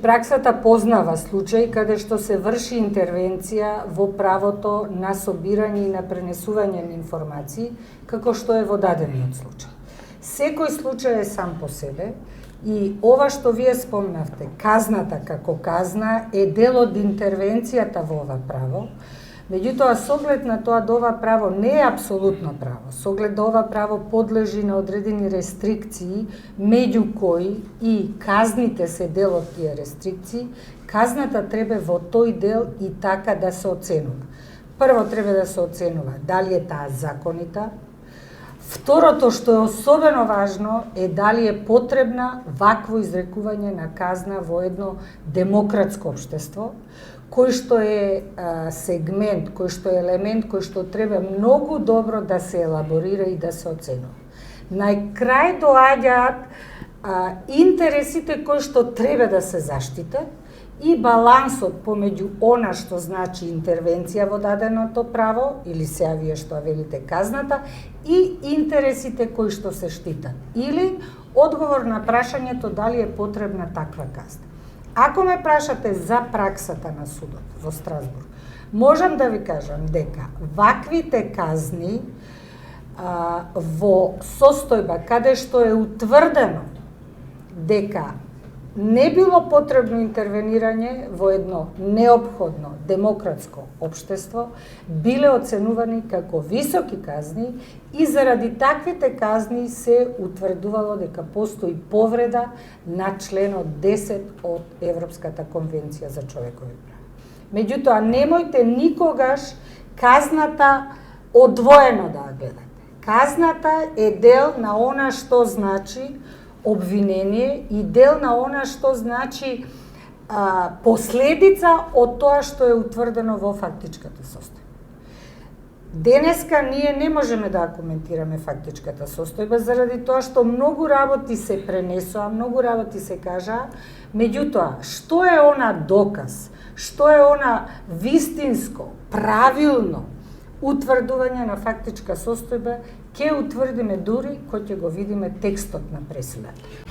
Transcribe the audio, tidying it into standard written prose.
Праксата познава случаи каде што се врши интервенција во правото на собирање и на пренесување на информации, како што е во дадениот случај. Секој случај е сам по себе и ова што вие спомнавте, казната како казна, е дел од интервенцијата во ова право. Меѓутоа, со оглед на тоа да ова право не е апсолутно право, со оглед да ова право подлежи на одредени рестрикции, меѓу кои и казните се дел од тие рестрикции, казната треба во тој дел и така да се оценува. Прво треба да се оценува дали е таа законита. Второто што е особено важно е дали е потребна вакво изрекување на казна во едно демократско општество, кој што е сегмент, кој што е елемент, кој што треба многу добро да се елаборира и да се оценува. Најкрај доаѓаат интересите кои што треба да се заштитат и балансот помеѓу она што значи интервенција во даденото право, или сега вие што велите казната, и интересите кои што се штитат. Или одговор на прашањето дали е потребна таква казна. Ако ме прашате за праксата на судот во Страсбург, можам да ви кажам дека ваквите казни во состојба каде што е утврдено дека не било потребно интервенирање во едно неопходно демократско општество, биле оценувани како високи казни и заради таквите казни се утврдувало дека постои повреда на членот 10 од Европската конвенција за човекови права. Меѓутоа, немојте никогаш казната одвоено да гледате. Казната е дел на она што значи обвинение и дел на она што значи последица од тоа што е утврдено во фактичката состојба. Денеска ние не можеме да коментираме фактичката состојба заради тоа што многу работи се пренесоа, многу работи се кажаа, меѓутоа што е она доказ, што е она вистинско, правилно утврдување на фактичка состојба, ќе утврдиме дури кој ќе го видиме текстот на пресудата.